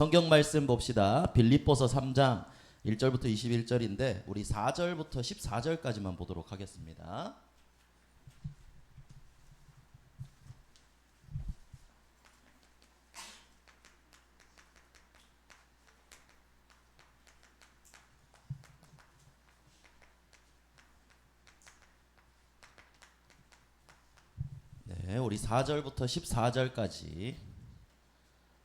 성경 말씀 봅시다. 빌립보서 3장 1절부터 21절인데 우리 4절부터 14절까지만 보도록 하겠습니다. 네, 우리 4절부터 14절까지.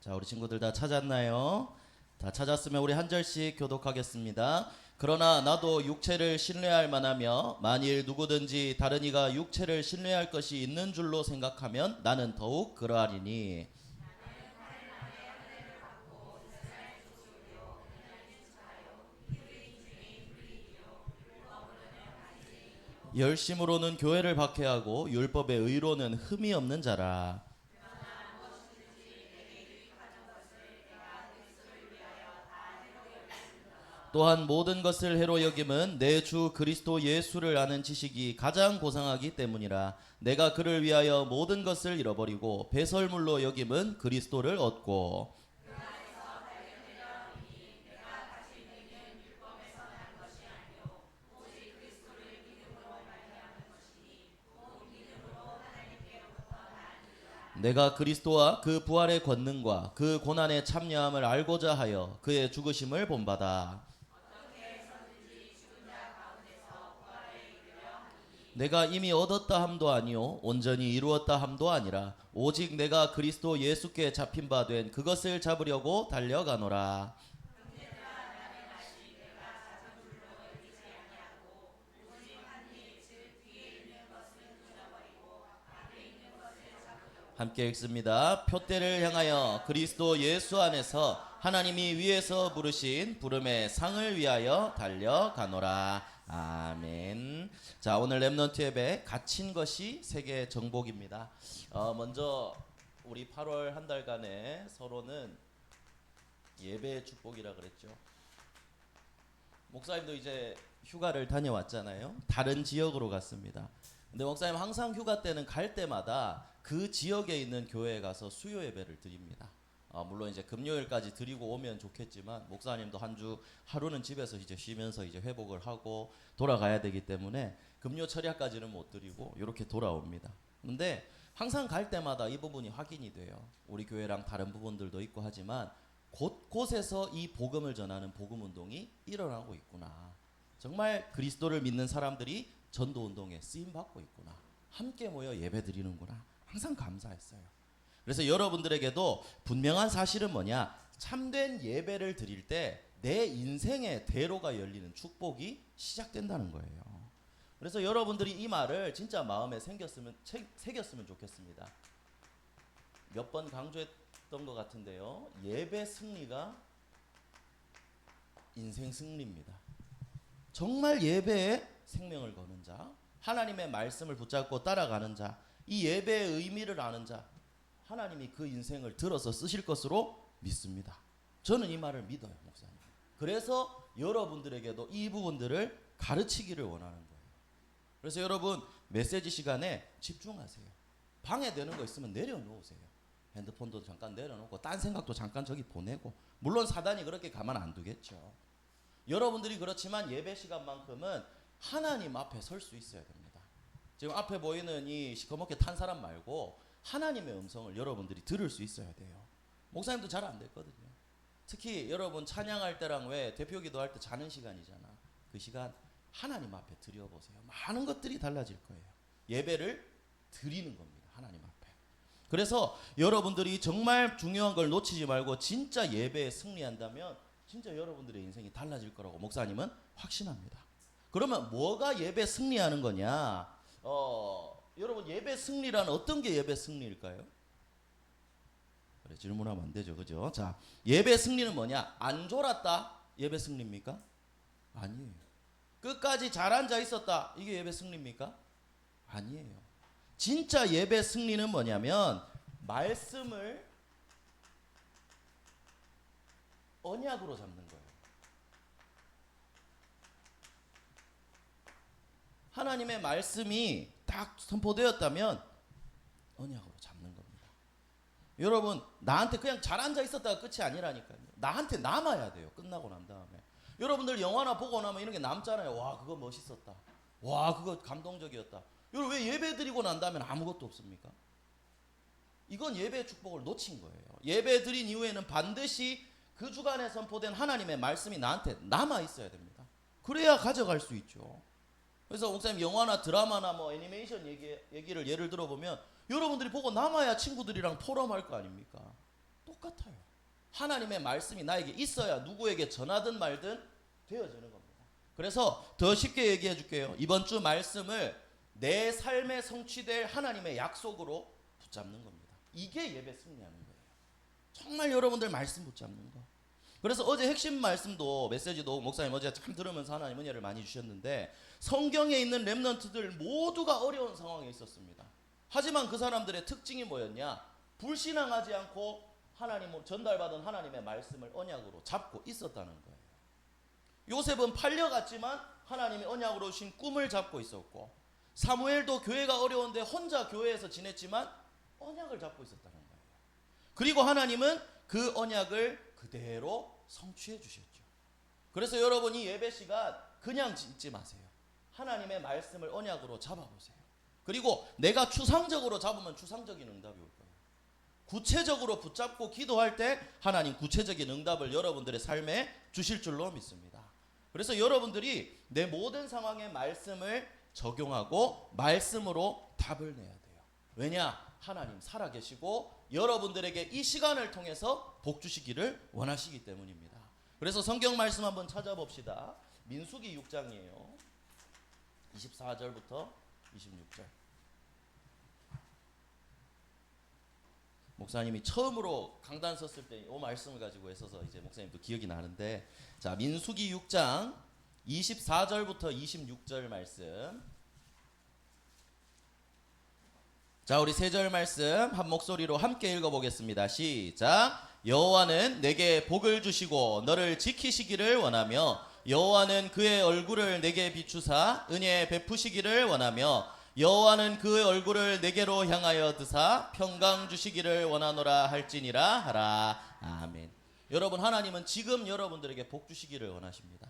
자, 우리 친구들 다 찾았나요? 다 찾았으면 우리 한 절씩 교독하겠습니다. 그러나 나도 육체를 신뢰할 만하며 만일 누구든지 다른 이가 육체를 신뢰할 것이 있는 줄로 생각하면 나는 더욱 그러하리니 열심으로는 교회를 박해하고 율법의 의로는 흠이 없는 자라. 또한 모든 것을 해로 여김은 내 주 그리스도 예수를 아는 지식이 가장 고상하기 때문이라. 내가 그를 위하여 모든 것을 잃어버리고 배설물로 여김은 그리스도를 얻고 내가 그리스도와 그 부활의 권능과 그 고난의 참여함을 알고자 하여 그의 죽으심을 본받아 내가 이미 얻었다 함도 아니요 온전히 이루었다 함도 아니라 오직 내가 그리스도 예수께 잡힌 바 된 그것을 잡으려고 달려가노라. 함께 읽습니다. 표대를 향하여 그리스도 예수 안에서 하나님이 위에서 부르신 부름의 상을 위하여 달려가노라. 아멘. 자, 오늘 렘넌트 예배 갇힌 것이 세계 정복입니다. 먼저 우리 8월 한 달간의 서로는 예배의 축복이라 그랬죠. 목사님도 이제 휴가를 다녀왔잖아요. 다른 지역으로 갔습니다. 근데 목사님 항상 휴가 때는 갈 때마다 그 지역에 있는 교회에 가서 수요 예배를 드립니다. 물론 이제 금요일까지 드리고 오면 좋겠지만 목사님도 한 주 하루는 집에서 이제 쉬면서 이제 회복을 하고 돌아가야 되기 때문에 금요 철야까지는 못 드리고 이렇게 돌아옵니다. 근데 항상 갈 때마다 이 부분이 확인이 돼요. 우리 교회랑 다른 부분들도 있고 하지만 곳곳에서 이 복음을 전하는 복음 운동이 일어나고 있구나. 정말 그리스도를 믿는 사람들이 전도 운동에 쓰임 받고 있구나. 함께 모여 예배 드리는구나. 항상 감사했어요. 그래서 여러분들에게도 분명한 사실은 뭐냐? 참된 예배를 드릴 때 내 인생의 대로가 열리는 축복이 시작된다는 거예요. 그래서 여러분들이 이 말을 진짜 마음에 새겼으면 좋겠습니다. 몇 번 강조했던 것 같은데요. 예배 승리가 인생 승리입니다. 정말 예배에 생명을 거는 자, 하나님의 말씀을 붙잡고 따라가는 자, 이 예배의 의미를 아는 자, 하나님이 그 인생을 들어서 쓰실 것으로 믿습니다. 저는 이 말을 믿어요, 목사님. 그래서 여러분들에게도 이 부분들을 가르치기를 원하는 거예요. 그래서 여러분 메시지 시간에 집중하세요. 방해되는 거 있으면 내려놓으세요. 핸드폰도 잠깐 내려놓고 딴 생각도 잠깐 저기 보내고, 물론 사단이 그렇게 가만 안 두겠죠. 여러분들이 그렇지만 예배 시간만큼은 하나님 앞에 설 수 있어야 됩니다. 지금 앞에 보이는 이 시커멓게 탄 사람 말고 하나님의 음성을 여러분들이 들을 수 있어야 돼요. 목사님도 잘 안 됐거든요. 특히 여러분 찬양할 때랑 왜 대표 기도할 때 자는 시간이잖아. 그 시간 하나님 앞에 드려보세요. 많은 것들이 달라질 거예요. 예배를 드리는 겁니다. 하나님 앞에. 그래서 여러분들이 정말 중요한 걸 놓치지 말고 진짜 예배에 승리한다면 진짜 여러분들의 인생이 달라질 거라고 목사님은 확신합니다. 그러면 뭐가 예배 승리하는 거냐? 여러분 예배 승리란 어떤 게 예배 승리일까요? 그래, 질문하면 안 되죠, 그죠? 자, 예배 승리는 뭐냐? 안 졸았다? 예배 승리입니까? 아니에요. 끝까지 잘 앉아 있었다? 이게 예배 승리입니까? 아니에요. 진짜 예배 승리는 뭐냐면 말씀을 언약으로 잡는 거예요. 하나님의 말씀이 딱 선포되었다면 언약으로 잡는 겁니다. 여러분 나한테 그냥 잘 앉아 있었다가 끝이 아니라니까요. 나한테 남아야 돼요. 끝나고 난 다음에. 여러분들 영화나 보고 나면 이런 게 남잖아요. 와 그거 멋있었다. 와 그거 감동적이었다. 여러분 왜 예배 드리고 난 다음에 아무것도 없습니까? 이건 예배의 축복을 놓친 거예요. 예배 드린 이후에는 반드시 그 주간에 선포된 하나님의 말씀이 나한테 남아 있어야 됩니다. 그래야 가져갈 수 있죠. 그래서 목사님 영화나 드라마나 뭐 애니메이션 얘기를 예를 들어보면 여러분들이 보고 남아야 친구들이랑 포럼할 거 아닙니까? 똑같아요. 하나님의 말씀이 나에게 있어야 누구에게 전하든 말든 되어지는 겁니다. 그래서 더 쉽게 얘기해 줄게요. 이번 주 말씀을 내 삶에 성취될 하나님의 약속으로 붙잡는 겁니다. 이게 예배 승리하는 거예요. 정말 여러분들 말씀 붙잡는 거. 그래서 어제 핵심 말씀도 메시지도 목사님 어제 참 들으면서 하나님 은혜를 많이 주셨는데 성경에 있는 렘넌트들 모두가 어려운 상황에 있었습니다. 하지만 그 사람들의 특징이 뭐였냐? 불신앙하지 않고 하나님으로 전달받은 하나님의 말씀을 언약으로 잡고 있었다는 거예요. 요셉은 팔려갔지만 하나님이 언약으로 주신 꿈을 잡고 있었고 사무엘도 교회가 어려운데 혼자 교회에서 지냈지만 언약을 잡고 있었다는 거예요. 그리고 하나님은 그 언약을 그대로 성취해 주셨죠. 그래서 여러분이 예배 시간 그냥 잊지 마세요. 하나님의 말씀을 언약으로 잡아보세요. 그리고 내가 추상적으로 잡으면 추상적인 응답이 올 거예요. 구체적으로 붙잡고 기도할 때 하나님 구체적인 응답을 여러분들의 삶에 주실 줄로 믿습니다. 그래서 여러분들이 내 모든 상황에 말씀을 적용하고 말씀으로 답을 내야 돼요. 왜냐? 하나님 살아계시고 여러분들에게 이 시간을 통해서 복 주시기를 원하시기 때문입니다. 그래서 성경 말씀 한번 찾아봅시다. 민수기 6장이에요. 24절부터 26절. 목사님이 처음으로 강단 섰을 때 이 말씀을 가지고 있어서 이제 목사님도 기억이 나는데, 자 민수기 6장 24절부터 26절 말씀. 자 우리 세 절 말씀 한 목소리로 함께 읽어보겠습니다. 시작. 여호와는 내게 복을 주시고 너를 지키시기를 원하며 여호와는 그의 얼굴을 내게 비추사 은혜 베푸시기를 원하며 여호와는 그의 얼굴을 내게로 향하여 드사 평강 주시기를 원하노라 할지니라 하라. 아멘. 여러분 하나님은 지금 여러분들에게 복 주시기를 원하십니다.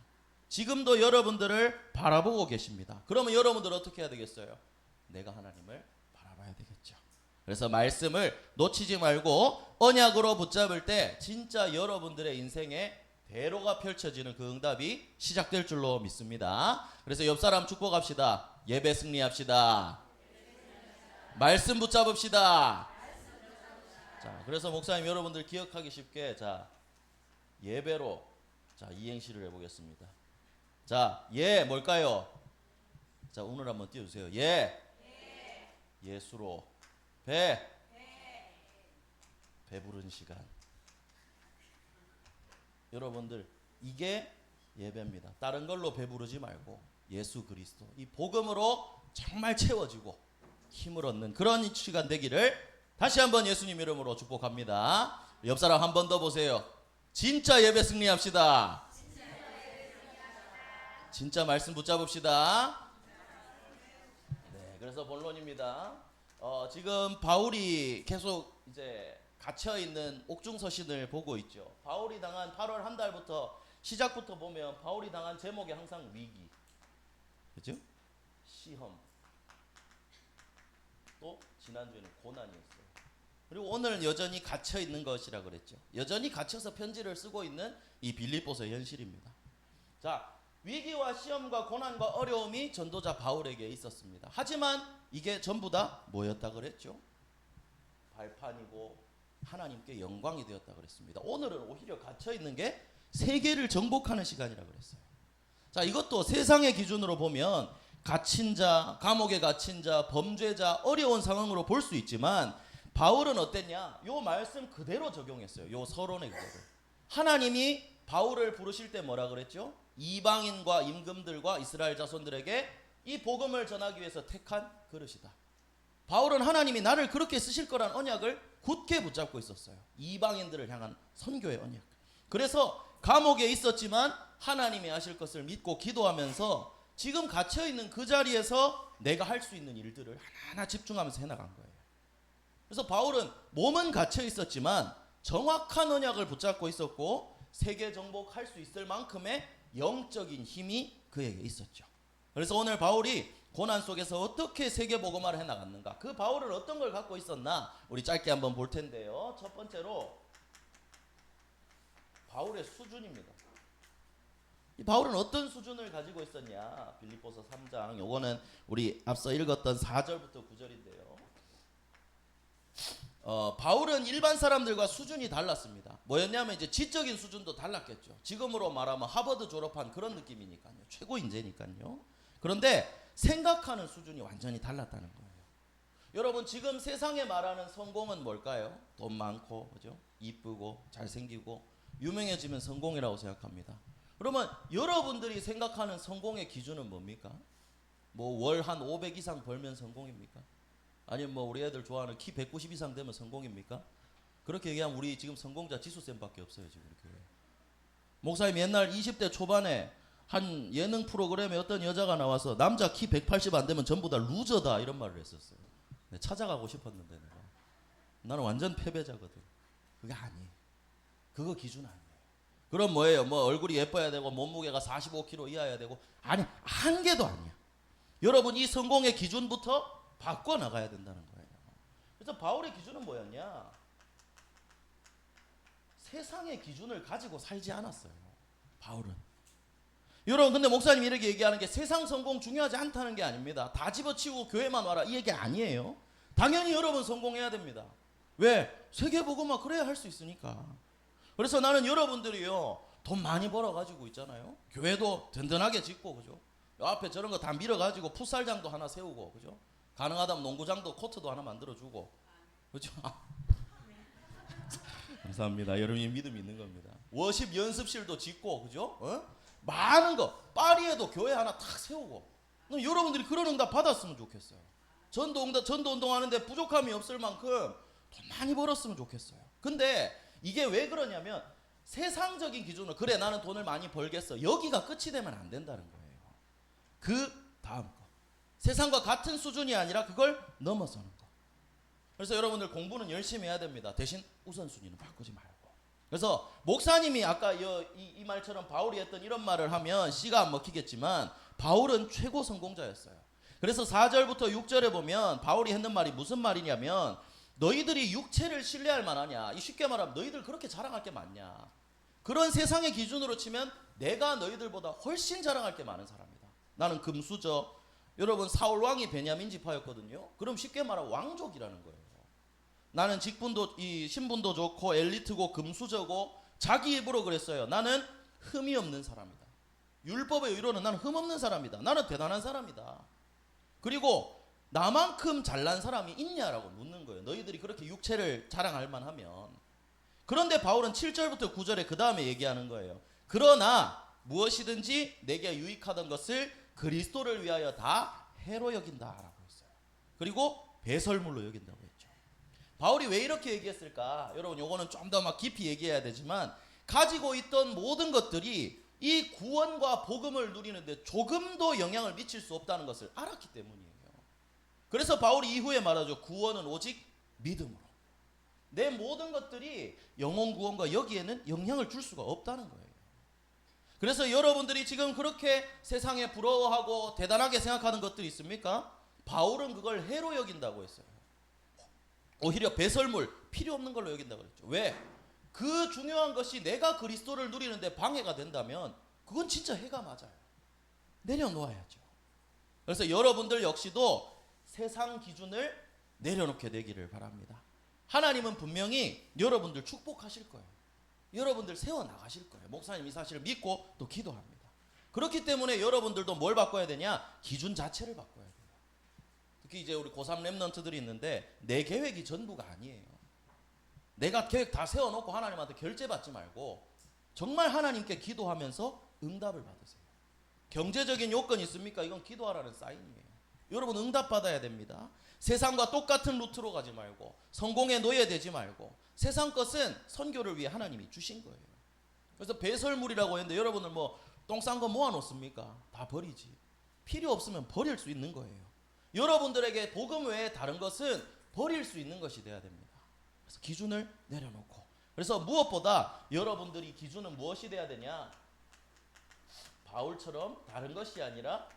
지금도 여러분들을 바라보고 계십니다. 그러면 여러분들 어떻게 해야 되겠어요? 내가 하나님을 바라봐야 되겠죠. 그래서 말씀을 놓치지 말고 언약으로 붙잡을 때 진짜 여러분들의 인생에 대로가 펼쳐지는 그 응답이 시작될 줄로 믿습니다. 그래서 옆 사람 축복합시다. 예배 승리합시다. 말씀 붙잡읍시다. 자, 그래서 목사님 여러분들 기억하기 쉽게 자 예배로 자 이행시를 해보겠습니다. 자, 예 뭘까요? 자 오늘 한번 띄워주세요. 예, 예수로 배부른 시간. 여러분들 이게 예배입니다. 다른 걸로 배부르지 말고 예수 그리스도 이 복음으로 정말 채워지고 힘을 얻는 그런 시간 되기를 다시 한번 예수님 이름으로 축복합니다. 옆 사람 한 번 더 보세요. 진짜 예배 승리합시다. 진짜 말씀 붙잡읍시다. 네, 그래서 본론입니다. 지금 바울이 계속 이제 갇혀 있는 옥중 서신을 보고 있죠. 바울이 당한 8월 한 달부터 시작부터 보면 바울이 당한 제목이 항상 위기, 그렇죠? 시험, 또 지난주에는 고난이었어요. 그리고 오늘은 여전히 갇혀 있는 것이라 그랬죠. 여전히 갇혀서 편지를 쓰고 있는 이 빌립보서의 현실입니다. 자, 위기와 시험과 고난과 어려움이 전도자 바울에게 있었습니다. 하지만 이게 전부 다 뭐였다 그랬죠? 발판이고 하나님께 영광이 되었다 그랬습니다. 오늘은 오히려 갇혀 있는 게 세계를 정복하는 시간이라 그랬어요. 자, 이것도 세상의 기준으로 보면 갇힌 자, 감옥에 갇힌 자, 범죄자, 어려운 상황으로 볼 수 있지만 바울은 어땠냐? 요 말씀 그대로 적용했어요. 요 서론의 그대로. 하나님이 바울을 부르실 때 뭐라 그랬죠? 이방인과 임금들과 이스라엘 자손들에게 이 복음을 전하기 위해서 택한 그릇이다. 바울은 하나님이 나를 그렇게 쓰실 거란 언약을 굳게 붙잡고 있었어요. 이방인들을 향한 선교의 언약. 그래서 감옥에 있었지만 하나님이 하실 것을 믿고 기도하면서 지금 갇혀있는 그 자리에서 내가 할 수 있는 일들을 하나하나 집중하면서 해나간 거예요. 그래서 바울은 몸은 갇혀 있었지만 정확한 언약을 붙잡고 있었고 세계 정복할 수 있을 만큼의 영적인 힘이 그에게 있었죠. 그래서 오늘 바울이 고난 속에서 어떻게 세계 복음화를 해나갔는가, 그 바울은 어떤 걸 갖고 있었나 우리 짧게 한번 볼 텐데요. 첫 번째로 바울의 수준입니다. 이 바울은 어떤 수준을 가지고 있었냐, 빌립보서 3장, 요거는 우리 앞서 읽었던 4절부터 9절인데요. 바울은 일반 사람들과 수준이 달랐습니다. 뭐였냐면 이제 지적인 수준도 달랐겠죠. 지금으로 말하면 하버드 졸업한 그런 느낌이니까요. 최고 인재니까요. 그런데 생각하는 수준이 완전히 달랐다는 거예요. 여러분, 지금 세상에 말하는 성공은 뭘까요? 돈 많고, 그죠? 이쁘고 잘생기고 유명해지면 성공이라고 생각합니다. 그러면 여러분들이 생각하는 성공의 기준은 뭡니까? 뭐 월 한 500 이상 벌면 성공입니까? 아니면 뭐 우리 애들 좋아하는 키 190 이상 되면 성공입니까? 그렇게 얘기하면 우리 지금 성공자 지수쌤밖에 없어요, 지금 이렇게. 목사님 옛날 20대 초반에 한 예능 프로그램에 어떤 여자가 나와서 남자 키 180 안 되면 전부 다 루저다 이런 말을 했었어요. 찾아가고 싶었는데 내가. 나는 완전 패배자거든. 그게 아니에요. 그거 기준 아니에요. 그럼 뭐예요? 뭐 얼굴이 예뻐야 되고 몸무게가 45kg 이하여야 되고, 아니, 한 개도 아니야. 여러분, 이 성공의 기준부터 바꿔 나가야 된다는 거예요. 그래서 바울의 기준은 뭐였냐? 세상의 기준을 가지고 살지 않았어요, 바울은. 여러분, 근데 목사님이 이렇게 얘기하는 게 세상 성공 중요하지 않다는 게 아닙니다. 다 집어치우고 교회만 와라 이 얘기 아니에요. 당연히 여러분 성공해야 됩니다. 왜? 세계복음화 그래야 할 수 있으니까. 그래서 나는 여러분들이요, 돈 많이 벌어가지고 있잖아요. 교회도 든든하게 짓고, 그죠? 앞에 저런 거 다 밀어가지고 풋살장도 하나 세우고, 그죠? 가능하다면 농구장도 코트도 하나 만들어주고, 그죠? 감사합니다. 여러분이 믿음이 있는 겁니다. 워십 연습실도 짓고, 그죠? 많은 거, 파리에도 교회 하나 탁 세우고. 여러분들이 그런 응답 받았으면 좋겠어요. 전도 운동 하는데 부족함이 없을 만큼 돈 많이 벌었으면 좋겠어요. 근데 이게 왜 그러냐면 세상적인 기준으로, 그래 나는 돈을 많이 벌겠어, 여기가 끝이 되면 안 된다는 거예요. 그 다음 거, 세상과 같은 수준이 아니라 그걸 넘어서는 거. 그래서 여러분들 공부는 열심히 해야 됩니다. 대신 우선순위는 바꾸지 말고. 그래서 목사님이 아까 이 말처럼 바울이 했던 이런 말을 하면 씨가 안 먹히겠지만 바울은 최고 성공자였어요. 그래서 4절부터 6절에 보면 바울이 했는 말이 무슨 말이냐면, 너희들이 육체를 신뢰할 만하냐, 이 쉽게 말하면 너희들 그렇게 자랑할 게 많냐, 그런 세상의 기준으로 치면 내가 너희들보다 훨씬 자랑할 게 많은 사람이다. 나는 금수저. 여러분, 사울 왕이 베냐민 지파였거든요. 그럼 쉽게 말하면 왕족이라는 거예요. 나는 직분도 이 신분도 좋고 엘리트고 금수저고, 자기 입으로 그랬어요. 나는 흠이 없는 사람이다. 율법의 의로는 나는 흠 없는 사람이다. 나는 대단한 사람이다. 그리고 나만큼 잘난 사람이 있냐라고 묻는 거예요. 너희들이 그렇게 육체를 자랑할 만하면. 그런데 바울은 7절부터 9절에 그 다음에 얘기하는 거예요. 그러나 무엇이든지 내게 유익하던 것을 그리스도를 위하여 다 해로 여긴다라고 했어요. 그리고 배설물로 여긴다고 했죠. 바울이 왜 이렇게 얘기했을까? 여러분, 요거는 좀 더 막 깊이 얘기해야 되지만, 가지고 있던 모든 것들이 이 구원과 복음을 누리는데 조금도 영향을 미칠 수 없다는 것을 알았기 때문이에요. 그래서 바울이 이후에 말하죠. 구원은 오직 믿음으로. 내 모든 것들이 영혼 구원과 여기에는 영향을 줄 수가 없다는 거예요. 그래서 여러분들이 지금 그렇게 세상에 부러워하고 대단하게 생각하는 것들이 있습니까? 바울은 그걸 해로 여긴다고 했어요. 오히려 배설물, 필요 없는 걸로 여긴다고 했죠. 왜? 그 중요한 것이 내가 그리스도를 누리는데 방해가 된다면 그건 진짜 해가 맞아요. 내려놓아야죠. 그래서 여러분들 역시도 세상 기준을 내려놓게 되기를 바랍니다. 하나님은 분명히 여러분들 축복하실 거예요. 여러분들 세워나가실 거예요. 목사님이 사실을 믿고 또 기도합니다. 그렇기 때문에 여러분들도 뭘 바꿔야 되냐? 기준 자체를 바꿔야 돼요. 특히 이제 우리 고3 랩런트들이 있는데, 내 계획이 전부가 아니에요. 내가 계획 다 세워놓고 하나님한테 결제받지 말고 정말 하나님께 기도하면서 응답을 받으세요. 경제적인 요건이 있습니까? 이건 기도하라는 사인이에요. 여러분, 응답받아야 됩니다. 세상과 똑같은 루트로 가지 말고, 성공에 노예되지 말고, 세상 것은 선교를 위해 하나님이 주신 거예요. 그래서 배설물이라고 했는데, 여러분은 뭐 똥 싼 거 모아놓습니까? 다 버리지. 필요 없으면 버릴 수 있는 거예요. 여러분들에게 복음 외에 다른 것은 버릴 수 있는 것이 돼야 됩니다. 그래서 기준을 내려놓고, 그래서 무엇보다 여러분들이 기준은 무엇이 돼야 되냐? 바울처럼 다른 것이 아니라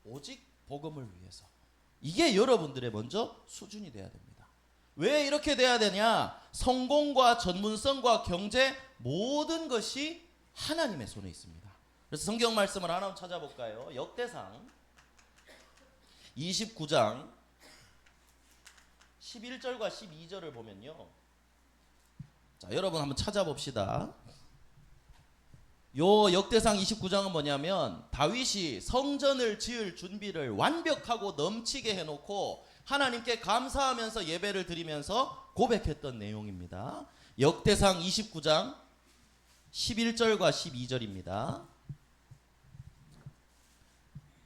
오직 복음을 위해서. 이게 여러분들의 먼저 수준이 돼야 됩니다. 왜 이렇게 돼야 되냐? 성공과 전문성과 경제 모든 것이 하나님의 손에 있습니다. 그래서 성경 말씀을 하나 찾아볼까요? 역대상 29장 11절과 12절을 보면요, 자, 여러분 한번 찾아봅시다. 요 역대상 29장은 뭐냐면 다윗이 성전을 지을 준비를 완벽하고 넘치게 해놓고 하나님께 감사하면서 예배를 드리면서 고백했던 내용입니다. 역대상 29장 11절과 12절입니다.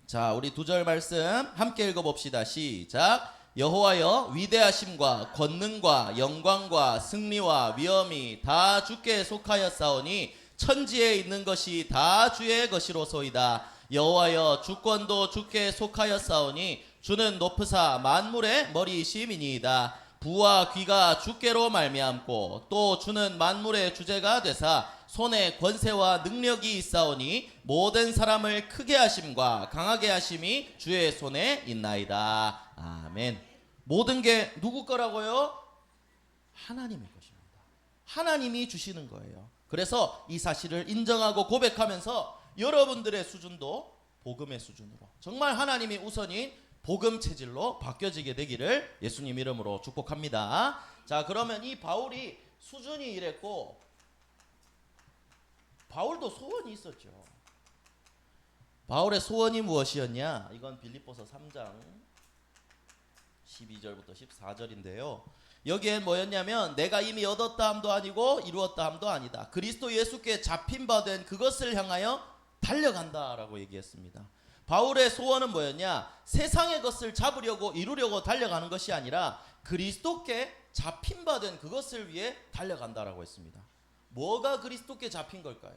자, 우리 두 절 말씀 함께 읽어봅시다. 시작. 여호와여, 위대하심과 권능과 영광과 승리와 위엄이 다 주께 속하였사오니 천지에 있는 것이 다 주의 것이로소이다. 여호와여, 주권도 주께 속하였사오니 주는 높으사 만물의 머리이심이니이다. 부와 귀가 주께로 말미암고 또 주는 만물의 주제가 되사 손에 권세와 능력이 있사오니 모든 사람을 크게 하심과 강하게 하심이 주의 손에 있나이다. 아멘. 모든 게 누구 거라고요? 하나님의 것입니다. 하나님이 주시는 거예요. 그래서 이 사실을 인정하고 고백하면서 여러분들의 수준도 복음의 수준으로, 정말 하나님이 우선인 복음 체질로 바뀌어지게 되기를 예수님 이름으로 축복합니다. 자, 그러면 이 바울이 수준이 이랬고 바울도 소원이 있었죠. 바울의 소원이 무엇이었냐? 이건 빌립보서 3장 12절부터 14절인데요. 여기엔 뭐였냐면 내가 이미 얻었다 함도 아니고 이루었다 함도 아니다. 그리스도 예수께 잡힌 바 된 그것을 향하여 달려간다라고 얘기했습니다. 바울의 소원은 뭐였냐? 세상의 것을 잡으려고 이루려고 달려가는 것이 아니라 그리스도께 잡힌 바 된 그것을 위해 달려간다라고 했습니다. 뭐가 그리스도께 잡힌 걸까요?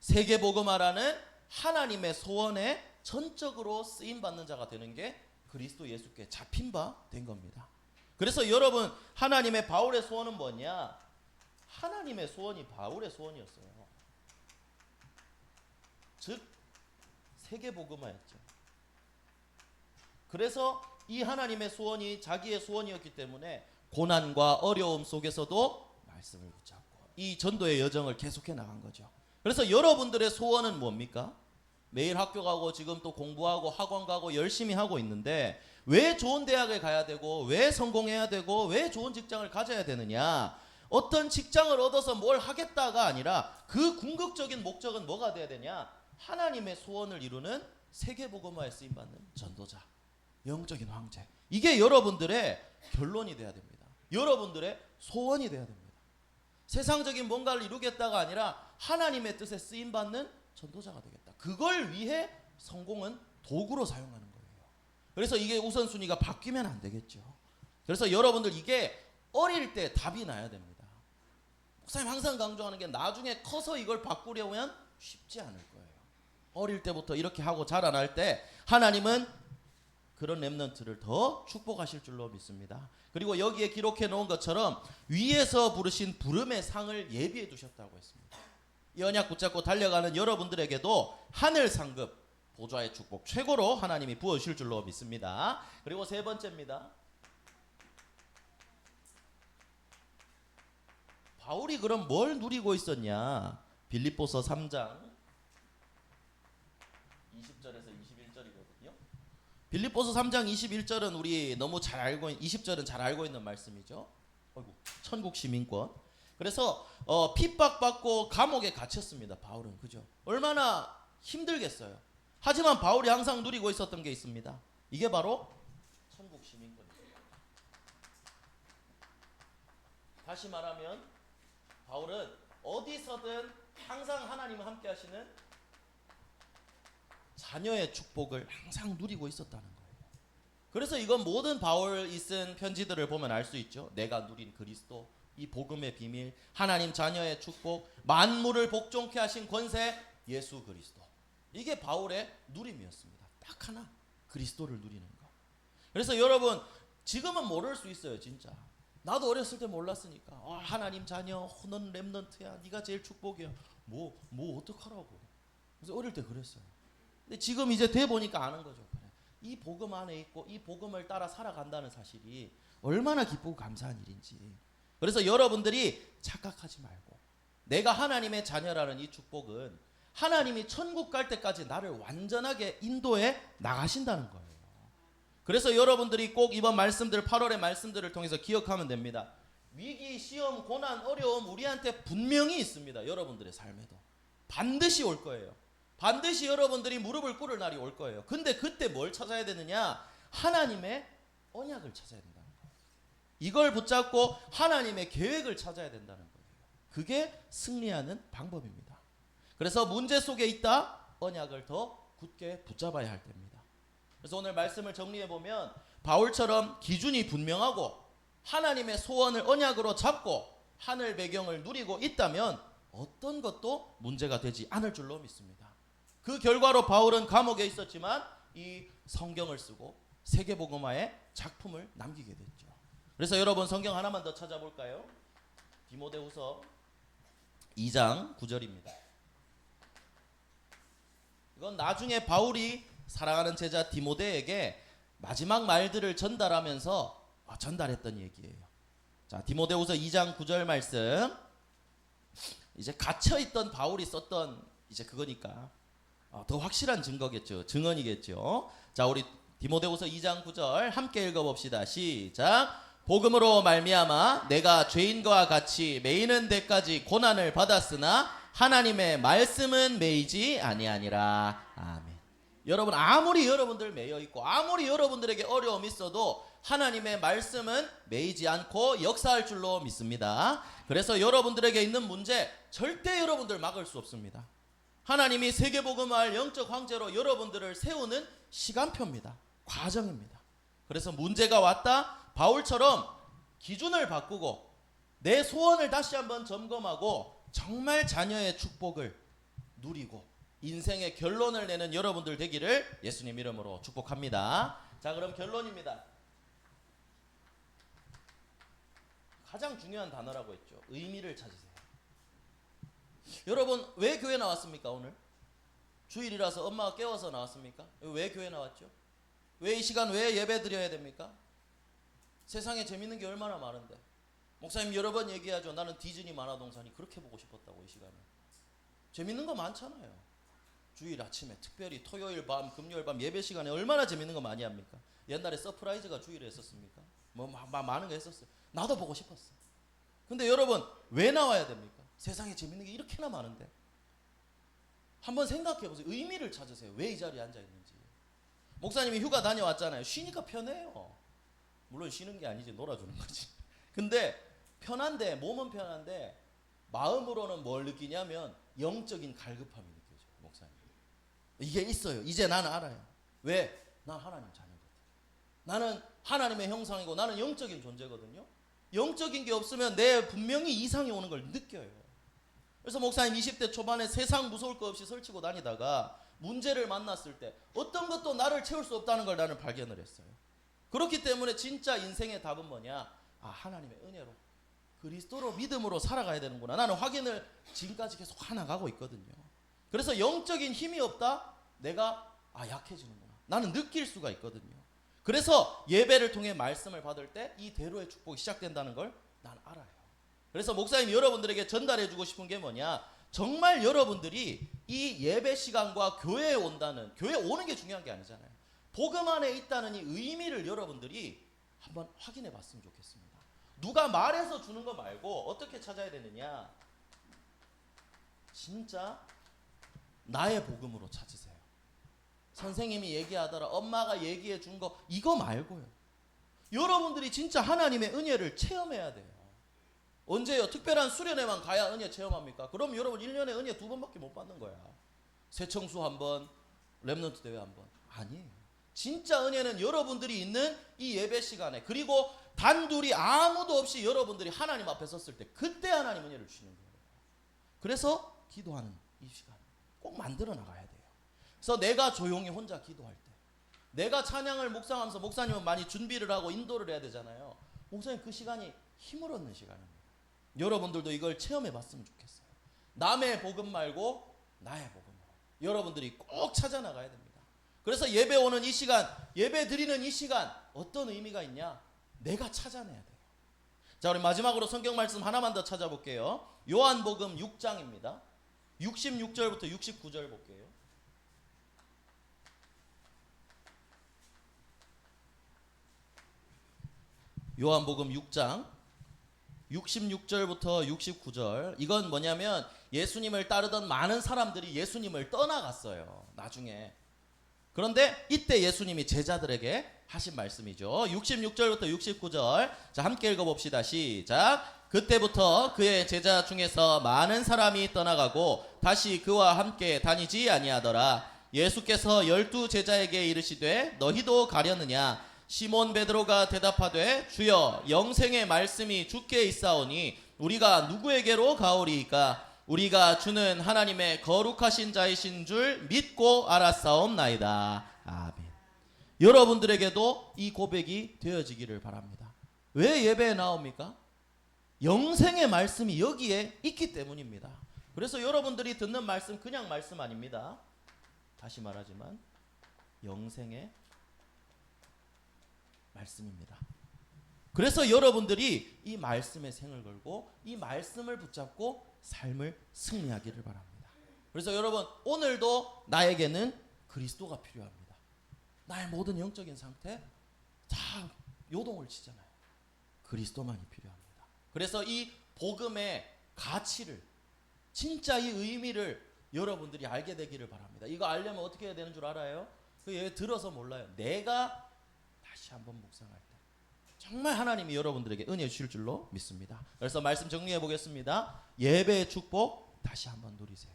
세계복음화라는 하나님의 소원에 전적으로 쓰임받는 자가 되는 게 그리스도 예수께 잡힌 바 된 겁니다. 그래서 여러분, 하나님의 바울의 소원은 뭐냐? 하나님의 소원이 바울의 소원이었어요. 즉 세계복음화였죠. 그래서 이 하나님의 소원이 자기의 소원이었기 때문에 고난과 어려움 속에서도 말씀을 붙잡고 이 전도의 여정을 계속해 나간 거죠. 그래서 여러분들의 소원은 뭡니까? 매일 학교 가고 지금 또 공부하고 학원 가고 열심히 하고 있는데 왜 좋은 대학을 가야 되고 왜 성공해야 되고 왜 좋은 직장을 가져야 되느냐? 어떤 직장을 얻어서 뭘 하겠다가 아니라 그 궁극적인 목적은 뭐가 돼야 되냐? 하나님의 소원을 이루는 세계복음화에 쓰임받는 전도자, 영적인 황제. 이게 여러분들의 결론이 돼야 됩니다. 여러분들의 소원이 돼야 됩니다. 세상적인 뭔가를 이루겠다가 아니라 하나님의 뜻에 쓰임받는 전도자가 되겠다. 그걸 위해 성공은 도구로 사용하는 거예요. 그래서 이게 우선순위가 바뀌면 안 되겠죠. 그래서 여러분들 이게 어릴 때 답이 나야 됩니다. 목사님 항상 강조하는 게 나중에 커서 이걸 바꾸려면 쉽지 않을 거예요. 어릴 때부터 이렇게 하고 자라날 때 하나님은 그런 렘넌트를 더 축복하실 줄로 믿습니다. 그리고 여기에 기록해 놓은 것처럼 위에서 부르신 부름의 상을 예비해 두셨다고 했습니다. 이 언약 붙잡고 달려가는 여러분들에게도 하늘 상급 보좌의 축복 최고로 하나님이 부어주실 줄로 믿습니다. 그리고 세 번째입니다. 바울이 그럼 뭘 누리고 있었냐? 빌립보서 3장 20절에서 21절이거든요. 빌립보서 3장 21절은 우리 너무 잘 알고 20절은 잘 알고 있는 말씀이죠. 어이구, 천국 시민권. 그래서 핍박받고 감옥에 갇혔습니다. 바울은. 그죠? 얼마나 힘들겠어요. 하지만 바울이 항상 누리고 있었던 게 있습니다. 이게 바로 천국 시민권입니다. 다시 말하면 바울은 어디서든 항상 하나님과 함께 하시는 자녀의 축복을 항상 누리고 있었다는 거예요. 그래서 이건 모든 바울이 쓴 편지들을 보면 알 수 있죠. 내가 누린 그리스도, 이 복음의 비밀, 하나님 자녀의 축복, 만물을 복종케 하신 권세, 예수 그리스도. 이게 바울의 누림이었습니다. 딱 하나, 그리스도를 누리는 거. 그래서 여러분, 지금은 모를 수 있어요, 진짜. 나도 어렸을 때 몰랐으니까. 하나님 자녀, 너는 렘넌트야, 네가 제일 축복이야. 뭐 어떡하라고. 그래서 어릴 때 그랬어요. 근데 지금 이제 돼 보니까 아는 거죠. 그래. 이 복음 안에 있고 이 복음을 따라 살아간다는 사실이 얼마나 기쁘고 감사한 일인지. 그래서 여러분들이 착각하지 말고, 내가 하나님의 자녀라는 이 축복은 하나님이 천국 갈 때까지 나를 완전하게 인도해 나가신다는 거예요. 그래서 여러분들이 꼭 이번 말씀들, 8월의 말씀들을 통해서 기억하면 됩니다. 위기, 시험, 고난, 어려움 우리한테 분명히 있습니다. 여러분들의 삶에도 반드시 올 거예요. 반드시 여러분들이 무릎을 꿇을 날이 올 거예요. 근데 그때 뭘 찾아야 되느냐? 하나님의 언약을 찾아야 된다는 거예요. 이걸 붙잡고 하나님의 계획을 찾아야 된다는 거예요. 그게 승리하는 방법입니다. 그래서 문제 속에 있다, 언약을 더 굳게 붙잡아야 할 때입니다. 그래서 오늘 말씀을 정리해 보면 바울처럼 기준이 분명하고 하나님의 소원을 언약으로 잡고 하늘 배경을 누리고 있다면 어떤 것도 문제가 되지 않을 줄로 믿습니다. 그 결과로 바울은 감옥에 있었지만 이 성경을 쓰고 세계복음화의 작품을 남기게 됐죠. 그래서 여러분 성경 하나만 더 찾아볼까요? 디모데후서 2장 9절입니다. 이건 나중에 바울이 사랑하는 제자 디모데에게 마지막 말들을 전달하면서 전달했던 얘기예요. 자, 디모데후서 2장 9절 말씀. 이제 갇혀있던 바울이 썼던 이제 그거니까 더 확실한 증거겠죠. 증언이겠죠. 자, 우리 디모데후서 2장 9절 함께 읽어봅시다. 시작. 복음으로 말미암아 내가 죄인과 같이 매이는 데까지 고난을 받았으나 하나님의 말씀은 매이지 아니하니라. 아멘. 여러분, 아무리 여러분들 매여 있고 아무리 여러분들에게 어려움이 있어도 하나님의 말씀은 매이지 않고 역사할 줄로 믿습니다. 그래서 여러분들에게 있는 문제 절대 여러분들 막을 수 없습니다. 하나님이 세계복음화할 영적 황제로 여러분들을 세우는 시간표입니다. 과정입니다. 그래서 문제가 왔다, 바울처럼 기준을 바꾸고 내 소원을 다시 한번 점검하고 정말 자녀의 축복을 누리고 인생의 결론을 내는 여러분들 되기를 예수님 이름으로 축복합니다. 자, 그럼 결론입니다. 가장 중요한 단어라고 했죠. 의미를 찾으세요. 여러분, 왜 교회 나왔습니까? 오늘 주일이라서 엄마가 깨워서 나왔습니까? 왜 교회 나왔죠? 왜 이 시간 왜 예배 드려야 됩니까? 세상에 재밌는 게 얼마나 많은데. 목사님 여러 번 얘기하죠. 나는 디즈니 만화동산이 그렇게 보고 싶었다고. 이 시간에 재밌는 거 많잖아요. 주일 아침에 특별히 토요일 밤, 금요일 밤 예배 시간에 얼마나 재밌는 거 많이 합니까? 옛날에 서프라이즈가 주일에 했었습니까? 많은 거 했었어요. 나도 보고 싶었어. 근데 여러분, 왜 나와야 됩니까? 세상에 재밌는 게 이렇게나 많은데. 한번 생각해 보세요. 의미를 찾으세요. 왜 이 자리에 앉아 있는지. 목사님이 휴가 다녀왔잖아요. 쉬니까 편해요. 물론 쉬는 게 아니지, 놀아주는 거지. 근데 편한데, 몸은 편한데 마음으로는 뭘 느끼냐면 영적인 갈급함이 느껴져요. 목사님, 이게 있어요. 이제 나는 알아요. 왜? 난 하나님 자녀거든. 나는 하나님의 형상이고 나는 영적인 존재거든요. 영적인 게 없으면 내 분명히 이상이 오는 걸 느껴요. 그래서 목사님 20대 초반에 세상 무서울 거 없이 설치고 다니다가 문제를 만났을 때 어떤 것도 나를 채울 수 없다는 걸 나는 발견을 했어요. 그렇기 때문에 진짜 인생의 답은 뭐냐? 하나님의 은혜로, 그리스도로, 믿음으로 살아가야 되는구나. 나는 확인을 지금까지 계속 해나가고 있거든요. 그래서 영적인 힘이 없다? 내가 약해지는구나. 나는 느낄 수가 있거든요. 그래서 예배를 통해 말씀을 받을 때 이 대로의 축복이 시작된다는 걸 난 알아요. 그래서 목사님이 여러분들에게 전달해주고 싶은 게 뭐냐? 정말 여러분들이 이 예배 시간과 교회에 온다는, 교회에 오는 게 중요한 게 아니잖아요. 복음 안에 있다는 이 의미를 여러분들이 한번 확인해 봤으면 좋겠습니다. 누가 말해서 주는 거 말고 어떻게 찾아야 되느냐? 진짜 나의 복음으로 찾으세요. 선생님이 얘기하더라, 엄마가 얘기해 준 거, 이거 말고요. 여러분들이 진짜 하나님의 은혜를 체험해야 돼요. 언제요? 특별한 수련회만 가야 은혜 체험합니까? 그럼 여러분 1년에 은혜 2번밖에 못 받는 거야. 새청수 한 번, 렘넌트 대회 한 번. 아니에요. 진짜 은혜는 여러분들이 있는 이 예배 시간에, 그리고 단둘이 아무도 없이 여러분들이 하나님 앞에 섰을 때, 그때 하나님 은혜를 주시는 거예요. 그래서 기도하는 이 시간 꼭 만들어 나가야 돼요. 그래서 내가 조용히 혼자 기도할 때, 내가 찬양을 묵상하면서 목사님은 많이 준비를 하고 인도를 해야 되잖아요. 목사님 그 시간이 힘을 얻는 시간입니다. 여러분들도 이걸 체험해 봤으면 좋겠어요. 남의 복음 말고 나의 복음으로 여러분들이 꼭 찾아 나가야 됩니다. 그래서 예배 오는 이 시간, 예배 드리는 이 시간 어떤 의미가 있냐? 내가 찾아내야 돼요. 자, 우리 마지막으로 성경 말씀 하나만 더 찾아볼게요. 요한복음 6장입니다. 66절부터 69절 볼게요. 요한복음 6장 66절부터 69절. 이건 뭐냐면 예수님을 따르던 많은 사람들이 예수님을 떠나갔어요. 나중에. 그런데 이때 예수님이 제자들에게 하신 말씀이죠. 66절부터 69절. 자, 함께 읽어봅시다. 시작. 그때부터 그의 제자 중에서 많은 사람이 떠나가고 다시 그와 함께 다니지 아니하더라. 예수께서 12 제자에게 이르시되 너희도 가려느냐? 시몬 베드로가 대답하되 주여 영생의 말씀이 주께 있사오니 우리가 누구에게로 가오리이까? 우리가 주는 하나님의 거룩하신 자이신 줄 믿고 알았사옵나이다. 아멘. 여러분들에게도 이 고백이 되어지기를 바랍니다. 왜 예배에 나옵니까? 영생의 말씀이 여기에 있기 때문입니다. 그래서 여러분들이 듣는 말씀 그냥 말씀 아닙니다. 다시 말하지만 영생의 말씀입니다. 그래서 여러분들이 이 말씀에 생을 걸고 이 말씀을 붙잡고 삶을 승리하기를 바랍니다. 그래서 여러분 오늘도 나에게는 그리스도가 필요합니다. 나의 모든 영적인 상태 다 요동을 치잖아요. 그리스도만이 필요합니다. 그래서 이 복음의 가치를 진짜 이 의미를 여러분들이 알게 되기를 바랍니다. 이거 알려면 어떻게 해야 되는 줄 알아요? 그 예배 들어서 몰라요. 내가 다시 한번 묵상할 때 정말 하나님이 여러분들에게 은혜 주실 줄로 믿습니다. 그래서 말씀 정리해 보겠습니다. 예배의 축복 다시 한번 누리세요.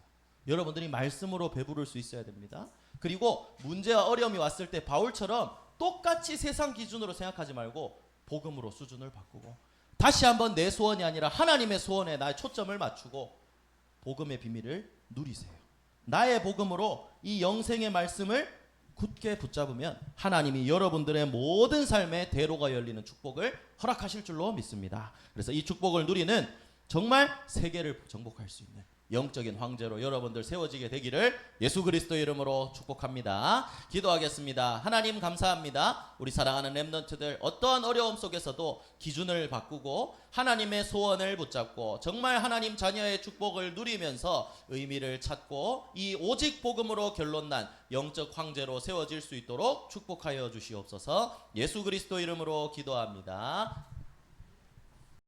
여러분들이 말씀으로 배부를 수 있어야 됩니다. 그리고 문제와 어려움이 왔을 때 바울처럼 똑같이 세상 기준으로 생각하지 말고 복음으로 수준을 바꾸고 다시 한번 내 소원이 아니라 하나님의 소원에 나의 초점을 맞추고 복음의 비밀을 누리세요. 나의 복음으로 이 영생의 말씀을 굳게 붙잡으면 하나님이 여러분들의 모든 삶의 대로가 열리는 축복을 허락하실 줄로 믿습니다. 그래서 이 축복을 누리는 정말 세계를 정복할 수 있는 영적인 황제로 여러분들 세워지게 되기를 예수 그리스도 이름으로 축복합니다. 기도하겠습니다. 하나님 감사합니다. 우리 사랑하는 렘넌트들 어떠한 어려움 속에서도 기준을 바꾸고 하나님의 소원을 붙잡고 정말 하나님 자녀의 축복을 누리면서 의미를 찾고 이 오직 복음으로 결론난 영적 황제로 세워질 수 있도록 축복하여 주시옵소서. 예수 그리스도 이름으로 기도합니다.